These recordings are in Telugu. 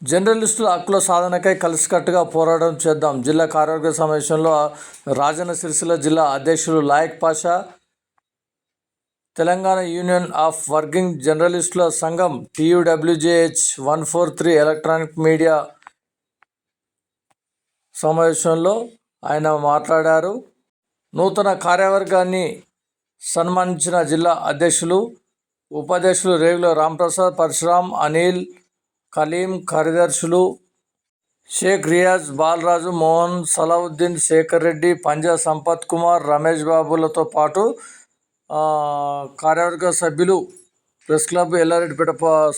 జర్నలిస్టుల హక్కుల సాధనకై కలిసికట్టుగా పోరాటం చేద్దాం. జిల్లా కార్యవర్గ సమావేశంలో రాజన్న సిరిసిల్ల జిల్లా అధ్యక్షులు Layak Pasha, Telangana union of working జర్నలిస్టుల సంఘం TUWJH 143 ఎలక్ట్రానిక్ మీడియా సమావేశంలో ఆయన మాట్లాడారు. నూతన కార్యవర్గాన్ని సన్మానించిన జిల్లా అధ్యక్షులు, ఉపాధ్యక్షులు రేగుల రాంప్రసాద్, పరశురామ్, అనిల్, కలీం, కార్యదర్శులు షేక్ రియాజ్, బాలరాజు, మోహన్, సలావుద్దీన్, శేఖర్ రెడ్డి, పంజా సంపత్ కుమార్, రమేష్ బాబులతో పాటు కార్యవర్గ సభ్యులు, ప్రెస్ క్లబ్ ఎల్లారెడ్డిపేట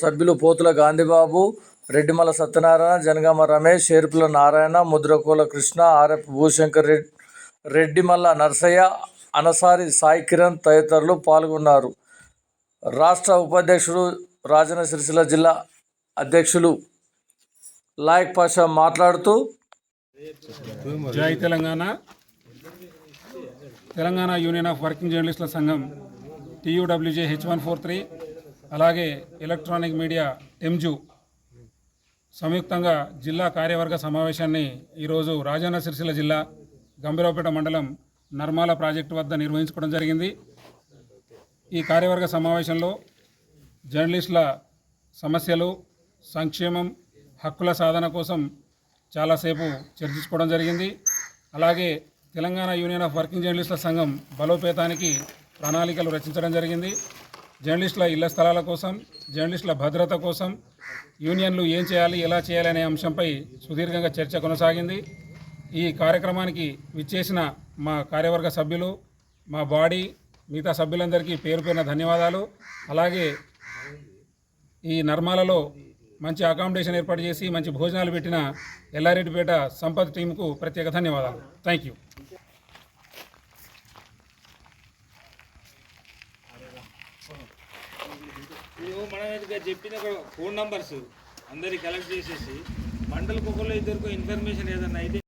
సభ్యులు పోతుల గాంధీబాబు, రెడ్డిమల్ల సత్యనారాయణ, జనగామ రమేష్, ఏర్పుల నారాయణ, ముద్రకోల కృష్ణ, ఆర్ఎఫ్ భూశంకర్ రెడ్డిమల్ల నర్సయ్య, అనసారి సాయి కిరణ్ తదితరులు పాల్గొన్నారు. రాష్ట్ర ఉపాధ్యక్షుడు, రాజన్న సిరిసిల్ల జిల్లా అధ్యక్షులు లాయక్ పాషా మాట్లాడుతూ, జై Telangana. Telangana union of working జర్నలిస్టుల సంఘం TUWJH 143 అలాగే ఎలక్ట్రానిక్ మీడియా టెమ్జు సంయుక్తంగా జిల్లా కార్యవర్గ సమావేశాన్ని ఈరోజు రాజన్న సిరిసిల్ల జిల్లా గంభీరావుపేట మండలం నర్మాల ప్రాజెక్టు వద్ద నిర్వహించుకోవడం జరిగింది. ఈ కార్యవర్గ సమావేశంలో జర్నలిస్టుల సమస్యలు, సంక్షేమం, హక్కుల సాధన కోసం చాలాసేపు చర్చించుకోవడం జరిగింది. అలాగే తెలంగాణ యూనియన్ ఆఫ్ వర్కింగ్ జర్నలిస్టుల సంఘం బలోపేతానికి ప్రణాళికలు రచించడం జరిగింది. జర్నలిస్టుల ఇళ్ల స్థలాల కోసం, జర్నలిస్టుల భద్రత కోసం యూనియన్లు ఏం చేయాలి, ఎలా చేయాలి అనే అంశంపై సుదీర్ఘంగా చర్చ కొనసాగింది. ఈ కార్యక్రమానికి విచ్చేసిన మా కార్యవర్గ సభ్యులు, మా బాడీ, మిగతా సభ్యులందరికీ పేరు పేరున ధన్యవాదాలు. అలాగే ఈ నర్మాలలో మంచి అకామిడేషన్ ఏర్పాటు చేసి మంచి భోజనాలు పెట్టిన ఎల్లారెడ్డిపేట సంపత్ టీంకు ప్రత్యేక ధన్యవాదాలు. Thank you. మనం చెప్పిన ఫోన్ నంబర్స్ అందరికి కలెక్ట్ చేసేసి మండల కుక్కలో ఇద్దరికి ఇన్ఫర్మేషన్ ఏదన్నా అయితే